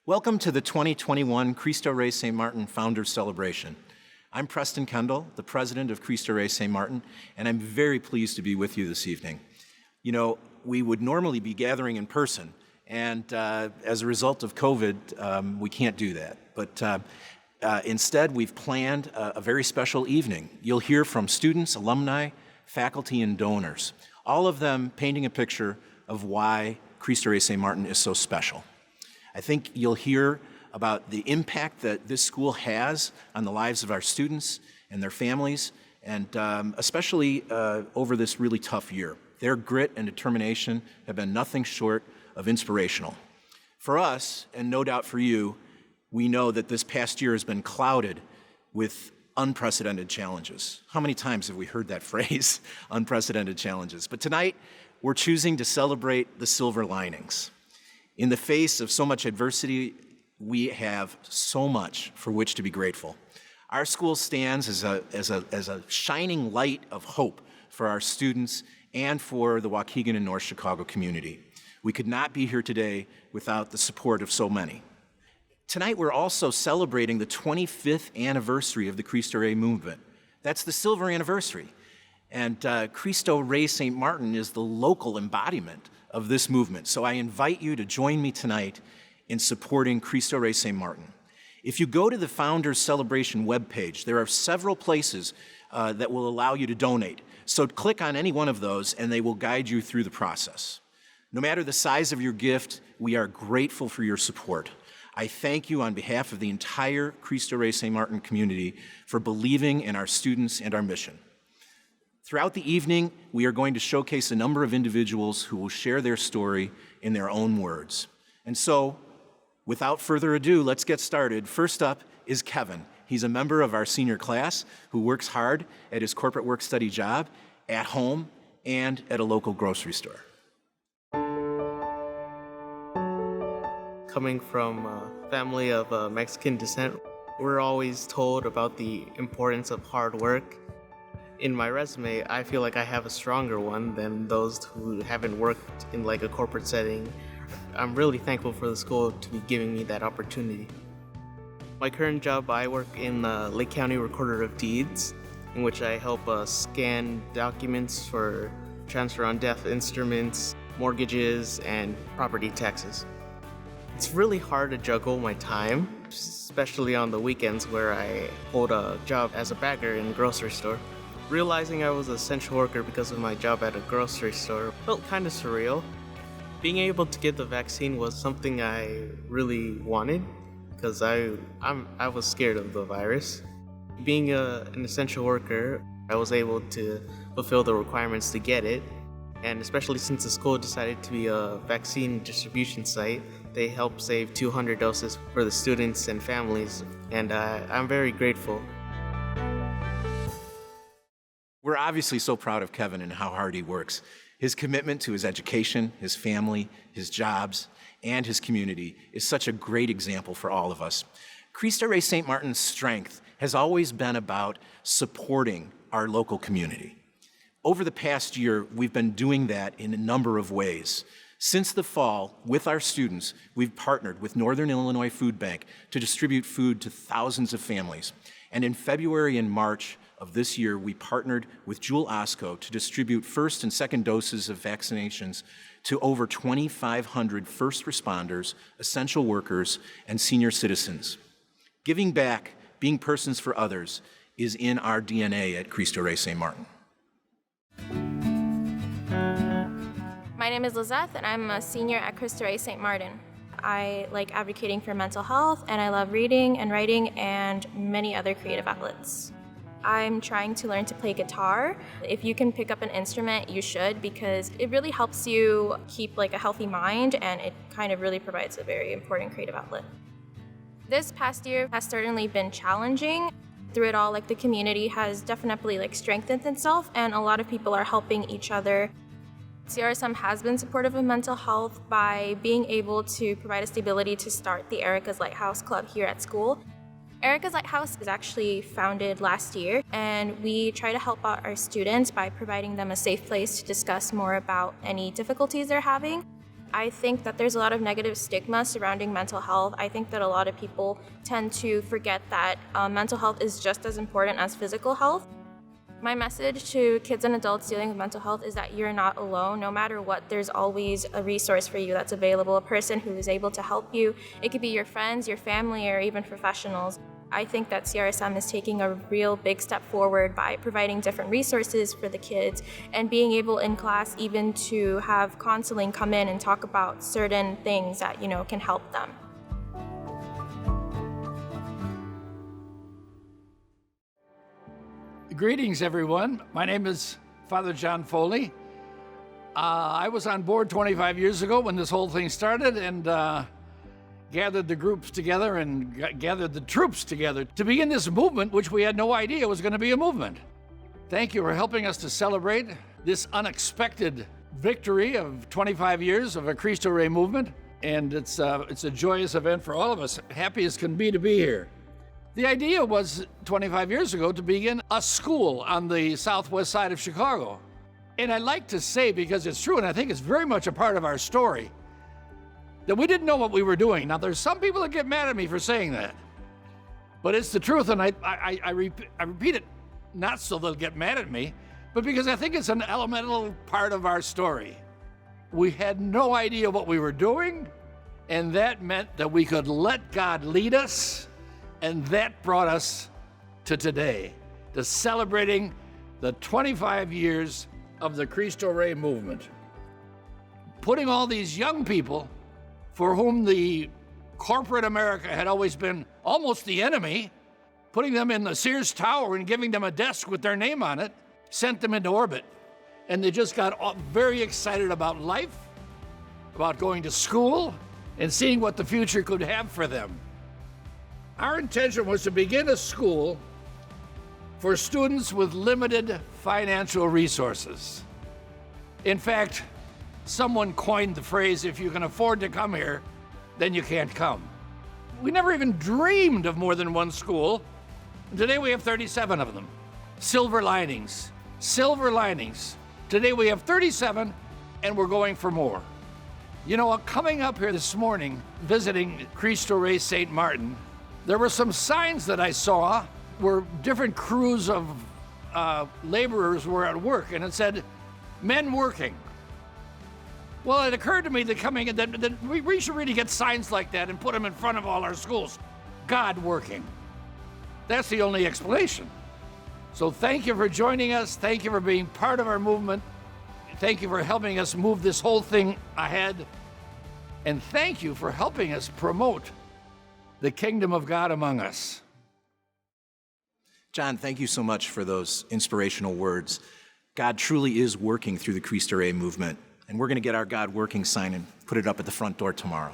Welcome to the 2021 Cristo Rey St. Founders Celebration. I'm Preston Kendall, the president of Cristo Rey St. and I'm very pleased to be with you this evening. You know, we would normally be gathering in person, and as a result of COVID, we can't do that. But instead, we've planned a very special evening. You'll hear from students, alumni, faculty, and donors, all of them painting a picture of why Cristo Rey St. is so special. I think you'll hear about the impact that this school has on the lives of our students and their families, and especially over this really tough year. Their grit and determination have been nothing short of inspirational. For us, and no doubt for you, we know that this past year has been clouded with unprecedented challenges. How many times have we heard that phrase, unprecedented challenges? But tonight, we're choosing to celebrate the silver linings. In the face of so much adversity, we have so much for which to be grateful. Our school stands as a shining light of hope for our students and for the Waukegan and North Chicago community. We could not be here today without the support of so many. Tonight, we're also celebrating the 25th anniversary of the Cristo Rey movement. That's the silver anniversary. And Cristo Rey St. is the local embodiment of this movement. So I invite you to join me tonight in supporting Cristo Rey St. If you go to the Founders Celebration webpage, there are several places that will allow you to donate. So click on any one of those and they will guide you through the process. No matter the size of your gift, we are grateful for your support. I thank you on behalf of the entire Cristo Rey St. community for believing in our students and our mission. Throughout the evening, we are going to showcase a number of individuals who will share their story in their own words. And so, without further ado, let's get started. First up is Kevin. He's a member of our senior class who works hard at his corporate work-study job, at home, and at a local grocery store. Coming from a family of Mexican descent, we're always told about the importance of hard work. In my resume, I feel like I have a stronger one than those who haven't worked in like a corporate setting. I'm really thankful for the school to be giving me that opportunity. My current job, I work in the Lake County Recorder of Deeds, in which I help scan documents for transfer on death instruments, mortgages, and property taxes. It's really hard to juggle my time, especially on the weekends where I hold a job as a bagger in a grocery store. Realizing I was an essential worker because of my job at a grocery store felt kind of surreal. Being able to get the vaccine was something I really wanted because I was scared of the virus. Being an essential worker, I was able to fulfill the requirements to get it. And especially since the school decided to be a vaccine distribution site, they helped save 200 doses for the students and families, and I'm very grateful. We're obviously so proud of Kevin and how hard he works. His commitment to his education, his family, his jobs, and his community is such a great example for all of us. Cristo Rey St. strength has always been about supporting our local community. Over the past year, we've been doing that in a number of ways. Since the fall, with our students, we've partnered with Northern Illinois Food Bank to distribute food to thousands of families. And in February and March of this year, we partnered with Jewel Osco to distribute first and second doses of vaccinations to over 2,500 first responders, essential workers, and senior citizens. Giving back, being persons for others, is in our DNA at Cristo Rey St. My name is Lizeth, and I'm a senior at Cristo Rey St. I like advocating for mental health, and I love reading and writing and many other creative outlets. I'm trying to learn to play guitar. If you can pick up an instrument, you should, because it really helps you keep like a healthy mind, and it kind of really provides a very important creative outlet. This past year has certainly been challenging. Through it all, like the community has definitely like strengthened itself, and a lot of people are helping each other. CRSM has been supportive of mental health by being able to provide us the ability to start the Erica's Lighthouse Club here at school. Erica's Lighthouse is actually founded last year, and we try to help out our students by providing them a safe place to discuss more about any difficulties they're having. I think that there's a lot of negative stigma surrounding mental health. I think that a lot of people tend to forget that mental health is just as important as physical health. My message to kids and adults dealing with mental health is that you're not alone. No matter what, there's always a resource for you that's available, a person who is able to help you. It could be your friends, your family, or even professionals. I think that CRSM is taking a real big step forward by providing different resources for the kids and being able in class even to have counseling come in and talk about certain things that, can help them. Greetings, everyone. My name is Father John Foley. I was on board 25 years ago when this whole thing started and gathered the groups together and gathered the troops together to begin this movement, which we had no idea was going to be a movement. Thank you for helping us to celebrate this unexpected victory of 25 years of a Cristo Rey movement. And it's a joyous event for all of us. Happy as can be to be here. The idea was 25 years ago to begin a school on the southwest side of Chicago. And I like to say, because it's true, and I think it's very much a part of our story, that we didn't know what we were doing. Now, there's some people that get mad at me for saying that, but it's the truth, and I repeat it, not so they'll get mad at me, but because I think it's an elemental part of our story. We had no idea what we were doing, and that meant that we could let God lead us. And that brought us to today, to celebrating the 25 years of the Cristo Rey movement. Putting all these young people, for whom the corporate America had always been almost the enemy, putting them in the Sears Tower and giving them a desk with their name on it, sent them into orbit. And they just got very excited about life, about going to school, and seeing what the future could have for them. Our intention was to begin a school for students with limited financial resources. In fact, someone coined the phrase, if you can afford to come here, then you can't come. We never even dreamed of more than one school. Today we have 37 of them. Silver linings, silver linings. Today we have 37 and we're going for more. Coming up here this morning, visiting Cristo Rey St. Martin, there were some signs that I saw where different crews of laborers were at work, and it said, men working. Well, it occurred to me that we should really get signs like that and put them in front of all our schools. God working. That's the only explanation. So thank you for joining us. Thank you for being part of our movement. Thank you for helping us move this whole thing ahead. And thank you for helping us promote the kingdom of God among us. John, thank you so much for those inspirational words. God truly is working through the Cristo Rey movement, and we're going to get our God working sign and put it up at the front door tomorrow.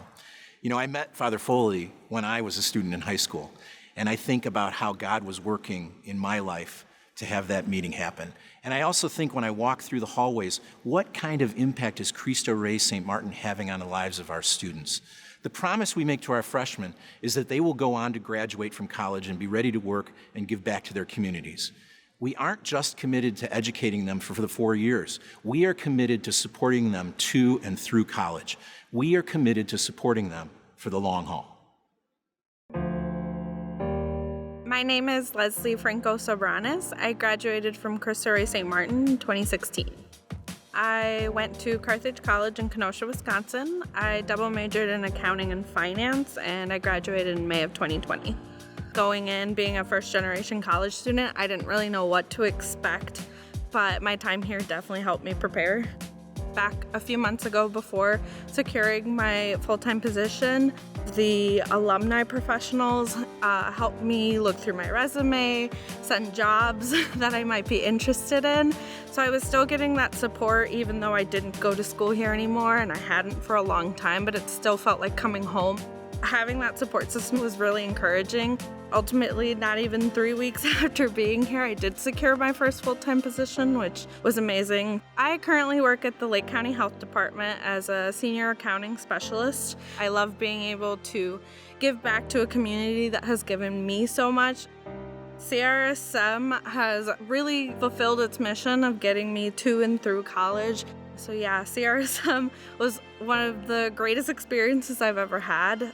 I met Father Foley when I was a student in high school, and I think about how God was working in my life to have that meeting happen. And I also think when I walk through the hallways, what kind of impact is Cristo Rey St. Martin having on the lives of our students? The promise we make to our freshmen is that they will go on to graduate from college and be ready to work and give back to their communities. We aren't just committed to educating them for the 4 years. We are committed to supporting them to and through college. We are committed to supporting them for the long haul. My name is Leslie Franco Soberanes. I graduated from Cristo Rey St. Martin in 2016. I went to Carthage College in Kenosha, Wisconsin. I double majored in accounting and finance, and I graduated in May of 2020. Going in, being a first-generation college student, I didn't really know what to expect, but my time here definitely helped me prepare. Back a few months ago, before securing my full-time position, the alumni professionals helped me look through my resume, send jobs that I might be interested in. So I was still getting that support even though I didn't go to school here anymore, and I hadn't for a long time, but it still felt like coming home. Having that support system was really encouraging. Ultimately, not even 3 weeks after being here, I did secure my first full-time position, which was amazing. I currently work at the Lake County Health Department as a senior accounting specialist. I love being able to give back to a community that has given me so much. CRSM has really fulfilled its mission of getting me to and through college. So yeah, CRSM was one of the greatest experiences I've ever had.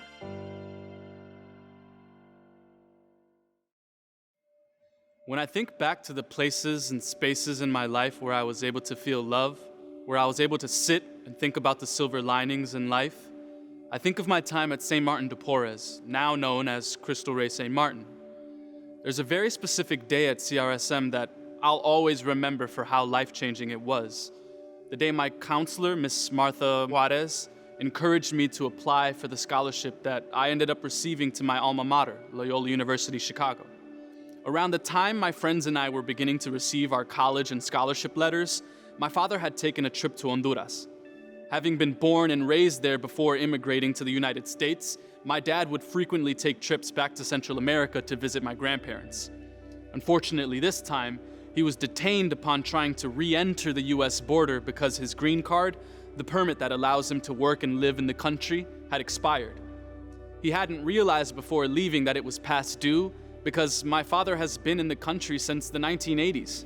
When I think back to the places and spaces in my life where I was able to feel love, where I was able to sit and think about the silver linings in life, I think of my time at St. Martin de Porres, now known as Cristo Rey St. Martin. There's a very specific day at CRSM that I'll always remember for how life-changing it was. The day my counselor, Miss Martha Juarez, encouraged me to apply for the scholarship that I ended up receiving to my alma mater, Loyola University Chicago. Around the time my friends and I were beginning to receive our college and scholarship letters, my father had taken a trip to Honduras. Having been born and raised there before immigrating to the United States, my dad would frequently take trips back to Central America to visit my grandparents. Unfortunately, this time, he was detained upon trying to re-enter the US border because his green card, the permit that allows him to work and live in the country, had expired. He hadn't realized before leaving that it was past due because my father has been in the country since the 1980s.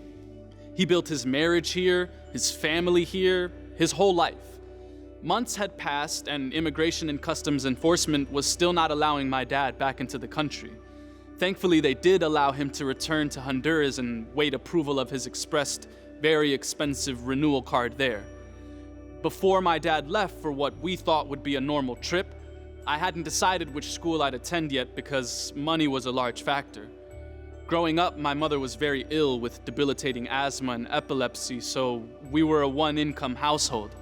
He built his marriage here, his family here, his whole life. Months had passed and Immigration and Customs Enforcement was still not allowing my dad back into the country. Thankfully, they did allow him to return to Honduras and wait approval of his expressed, very expensive renewal card there. Before my dad left for what we thought would be a normal trip, I hadn't decided which school I'd attend yet because money was a large factor. Growing up, my mother was very ill with debilitating asthma and epilepsy, so we were a one-income household.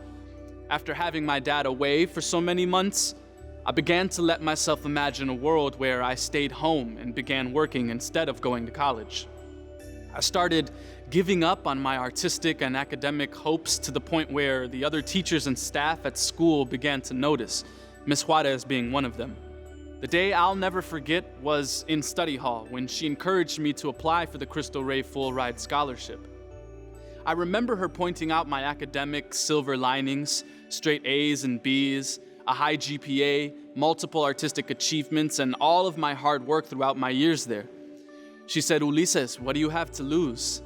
After having my dad away for so many months, I began to let myself imagine a world where I stayed home and began working instead of going to college. I started giving up on my artistic and academic hopes to the point where the other teachers and staff at school began to notice, Miss Juarez being one of them. The day I'll never forget was in study hall when she encouraged me to apply for the Cristo Rey Full Ride Scholarship. I remember her pointing out my academic silver linings, straight A's and B's, a high GPA, multiple artistic achievements, and all of my hard work throughout my years there. She said, "Ulises, what do you have to lose?"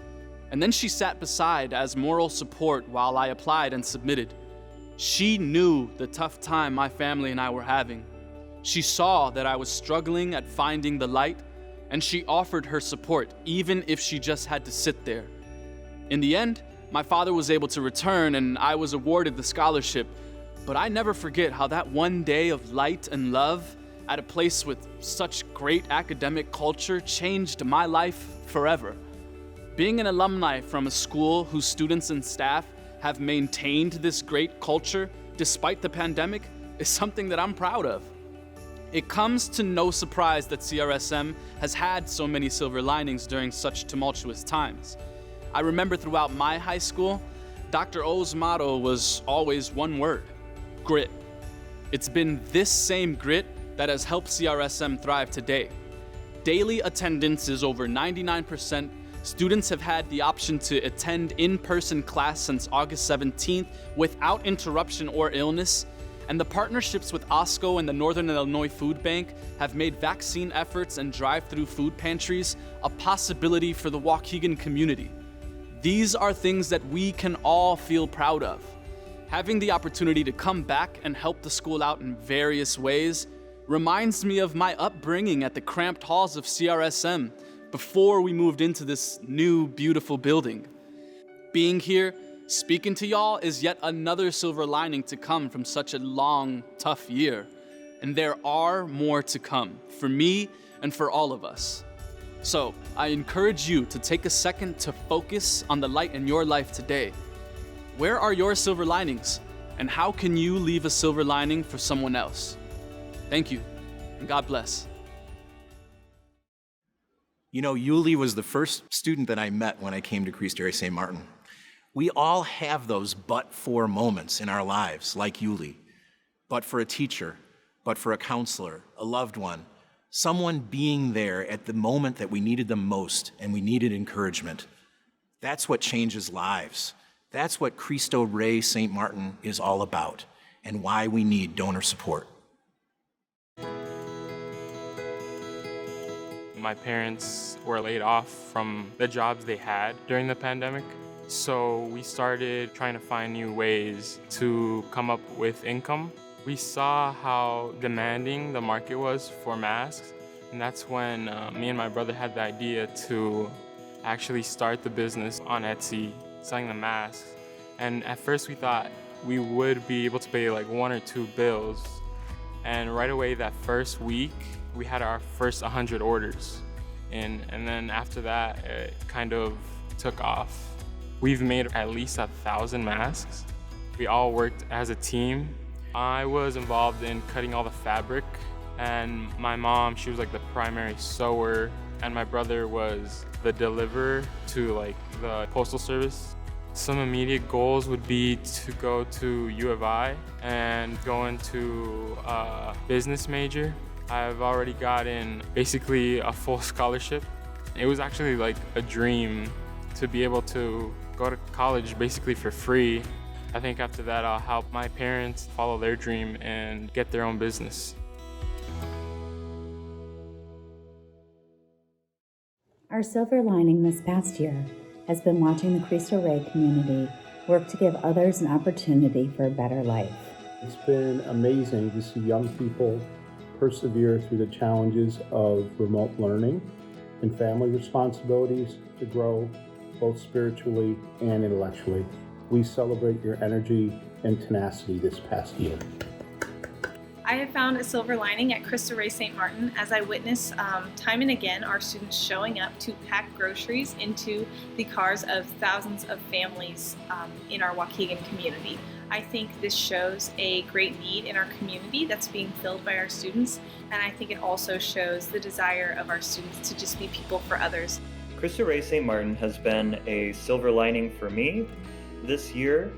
And then she sat beside as moral support while I applied and submitted. She knew the tough time my family and I were having. She saw that I was struggling at finding the light, and she offered her support, even if she just had to sit there. In the end, my father was able to return and I was awarded the scholarship, but I never forget how that one day of light and love at a place with such great academic culture changed my life forever. Being an alumni from a school whose students and staff have maintained this great culture despite the pandemic is something that I'm proud of. It comes to no surprise that CRSM has had so many silver linings during such tumultuous times. I remember throughout my high school, Dr. O's motto was always one word: grit. It's been this same grit that has helped CRSM thrive today. Daily attendance is over 99%. Students have had the option to attend in-person class since August 17th without interruption or illness. And the partnerships with OSCO and the Northern Illinois Food Bank have made vaccine efforts and drive-through food pantries a possibility for the Waukegan community. These are things that we can all feel proud of. Having the opportunity to come back and help the school out in various ways reminds me of my upbringing at the cramped halls of CRSM before we moved into this new, beautiful building. Being here, speaking to y'all is yet another silver lining to come from such a long, tough year. And there are more to come, for me and for all of us. So, I encourage you to take a second to focus on the light in your life today. Where are your silver linings? And how can you leave a silver lining for someone else? Thank you, and God bless. You know, Yuli was the first student that I met when I came to Cristo Rey St. Martin. We all have those but-for moments in our lives, like Yuli. But for a teacher, but for a counselor, a loved one, someone being there at the moment that we needed them most and we needed encouragement. That's what changes lives. That's what Cristo Rey St. Martin is all about and why we need donor support. My parents were laid off from the jobs they had during the pandemic. So we started trying to find new ways to come up with income. We saw how demanding the market was for masks, and that's when me and my brother had the idea to actually start the business on Etsy, selling the masks. And at first we thought we would be able to pay like 1 or 2 bills. And right away that first week, we had our first 100 orders. And then after that, it kind of took off. We've made at least 1,000 masks. We all worked as a team. I was involved in cutting all the fabric, and my mom, she was like the primary sewer, and my brother was the deliverer to like the postal service. Some immediate goals would be to go to U of I and go into a business major. I've already gotten basically a full scholarship. It was actually like a dream to be able to go to college basically for free. I think after that I'll help my parents follow their dream and get their own business. Our silver lining this past year has been watching the Cristo Rey community work to give others an opportunity for a better life. It's been amazing to see young people persevere through the challenges of remote learning and family responsibilities to grow both spiritually and intellectually. We celebrate your energy and tenacity this past year. I have found a silver lining at Cristo Rey St. Martin as I witness time and again our students showing up to pack groceries into the cars of thousands of families in our Waukegan community. I think this shows a great need in our community that's being filled by our students, and I think it also shows the desire of our students to just be people for others. Cristo Rey St. Martin has been a silver lining for me this year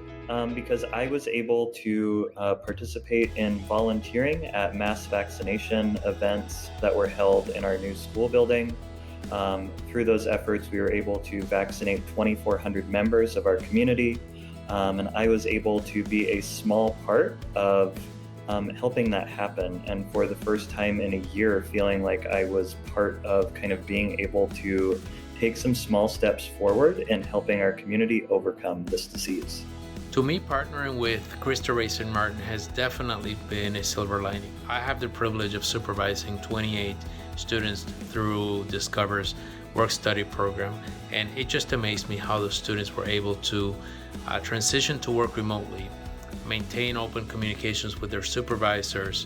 because I was able to participate in volunteering at mass vaccination events that were held in our new school building. Through those efforts, we were able to vaccinate 2,400 members of our community, and I was able to be a small part of helping that happen. And for the first time in a year, feeling like I was part of kind of being able to take some small steps forward in helping our community overcome this disease. To me, partnering with Cristo Rey St. Martin has definitely been a silver lining. I have the privilege of supervising 28 students through Discover's work-study program, and it just amazed me how the students were able to transition to work remotely, maintain open communications with their supervisors,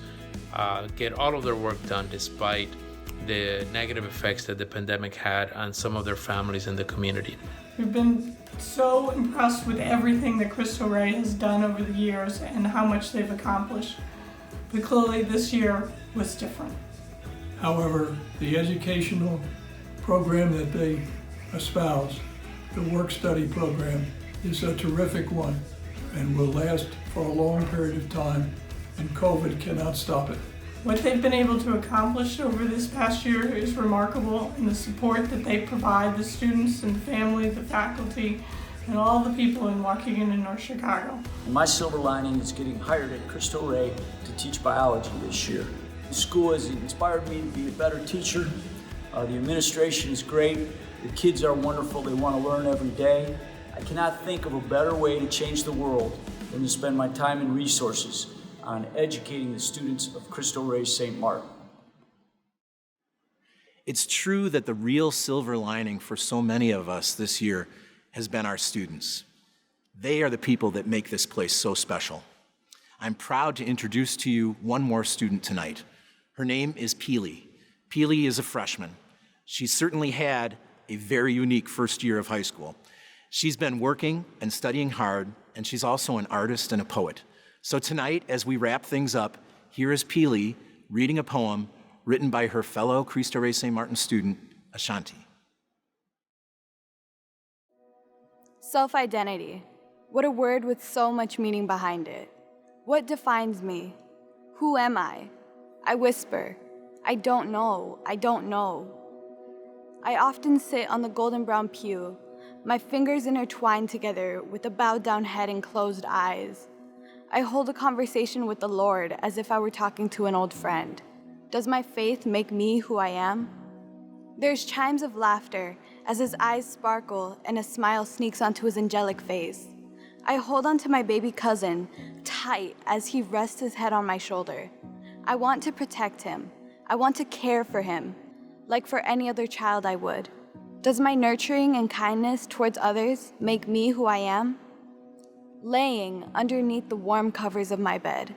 get all of their work done despite the negative effects that the pandemic had on some of their families in the community. We've been so impressed with everything that Cristo Rey has done over the years and how much they've accomplished. But clearly this year was different. However, the educational program that they espouse, the work-study program, is a terrific one and will last for a long period of time, and COVID cannot stop it. What they've been able to accomplish over this past year is remarkable, and the support that they provide the students and the family, the faculty, and all the people in Waukegan and North Chicago. My silver lining is getting hired at Cristo Rey to teach biology this year. The school has inspired me to be a better teacher. The administration is great. The kids are wonderful. They want to learn every day. I cannot think of a better way to change the world than to spend my time and resources on educating the students of Cristo Rey St. Martin. It's true that the real silver lining for so many of us this year has been our students. They are the people that make this place so special. I'm proud to introduce to you one more student tonight. Her name is Peely. Peely is a freshman. She's certainly had a very unique first year of high school. She's been working and studying hard, and she's also an artist and a poet. So tonight, as we wrap things up, here is Peely reading a poem written by her fellow Cristo Rey St. Martin student, Ashanti. Self-identity. What a word with so much meaning behind it. What defines me? Who am I? I whisper, I don't know, I don't know. I often sit on the golden brown pew, my fingers intertwined together with a bowed down head and closed eyes. I hold a conversation with the Lord as if I were talking to an old friend. Does my faith make me who I am? There's chimes of laughter as his eyes sparkle and a smile sneaks onto his angelic face. I hold onto my baby cousin tight as he rests his head on my shoulder. I want to protect him. I want to care for him, like for any other child I would. Does my nurturing and kindness towards others make me who I am? Laying underneath the warm covers of my bed,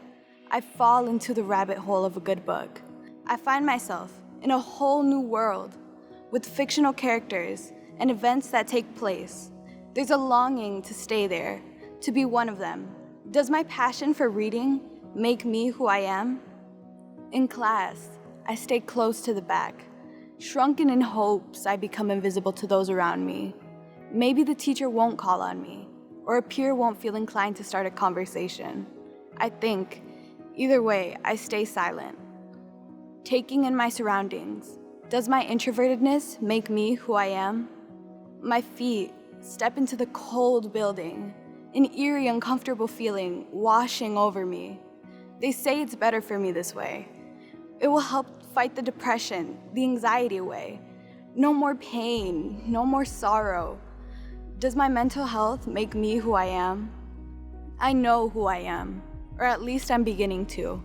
I fall into the rabbit hole of a good book. I find myself in a whole new world with fictional characters and events that take place. There's a longing to stay there, to be one of them. Does my passion for reading make me who I am? In class, I stay close to the back, shrunken in hopes I become invisible to those around me. Maybe the teacher won't call on me, or a peer won't feel inclined to start a conversation. I think, either way, I stay silent, taking in my surroundings. Does my introvertedness make me who I am? My feet step into the cold building, an eerie, uncomfortable feeling washing over me. They say it's better for me this way. It will help fight the depression, the anxiety away. No more pain, no more sorrow. Does my mental health make me who I am? I know who I am, or at least I'm beginning to.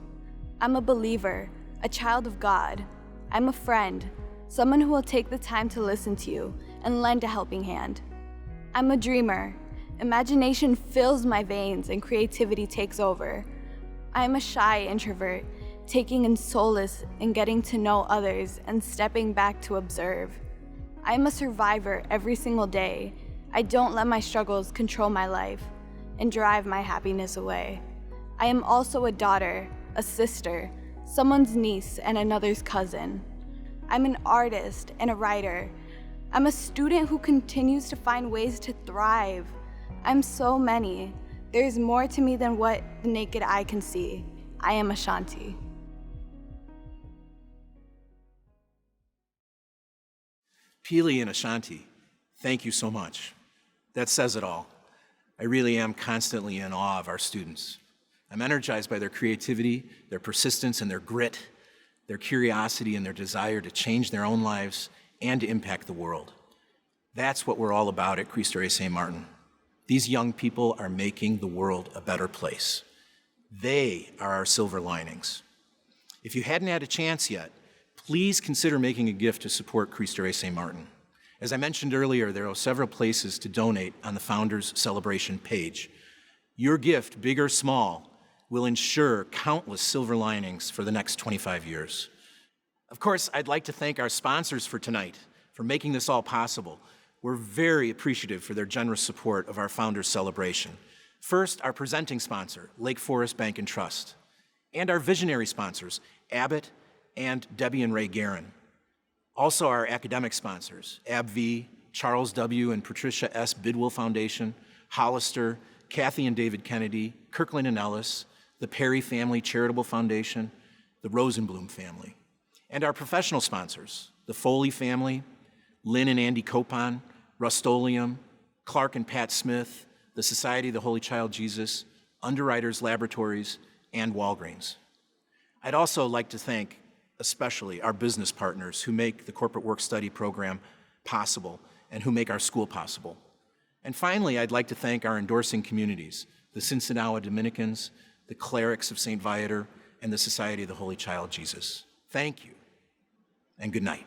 I'm a believer, a child of God. I'm a friend, someone who will take the time to listen to you and lend a helping hand. I'm a dreamer. Imagination fills my veins and creativity takes over. I'm a shy introvert, taking in solace in getting to know others and stepping back to observe. I'm a survivor every single day. I don't let my struggles control my life and drive my happiness away. I am also a daughter, a sister, someone's niece and another's cousin. I'm an artist and a writer. I'm a student who continues to find ways to thrive. I'm so many. There's more to me than what the naked eye can see. I am Ashanti. Pili and Ashanti, thank you so much. That says it all. I really am constantly in awe of our students. I'm energized by their creativity, their persistence and their grit, their curiosity and their desire to change their own lives and to impact the world. That's what we're all about at Cristo Rey St. Martin. These young people are making the world a better place. They are our silver linings. If you hadn't had a chance yet, please consider making a gift to support Cristo Rey St. Martin. As I mentioned earlier, there are several places to donate on the Founders Celebration page. Your gift, big or small, will ensure countless silver linings for the next 25 years. Of course, I'd like to thank our sponsors for tonight for making this all possible. We're very appreciative for their generous support of our Founders Celebration. First, our presenting sponsor, Lake Forest Bank and Trust, and our visionary sponsors, Abbott and Debbie and Ray Guerin. Also our academic sponsors, AbbVie, Charles W. and Patricia S. Bidwell Foundation, Hollister, Kathy and David Kennedy, Kirkland and Ellis, the Perry Family Charitable Foundation, the Rosenblum family. And our professional sponsors, the Foley family, Lynn and Andy Copon, Rust-Oleum, Clark and Pat Smith, the Society of the Holy Child Jesus, Underwriters Laboratories, and Walgreens. I'd also like to thank especially our business partners who make the Corporate Work-Study program possible and who make our school possible. And finally, I'd like to thank our endorsing communities, the Sinsinawa Dominicans, the Clerics of St. Viator, and the Society of the Holy Child Jesus. Thank you, and good night.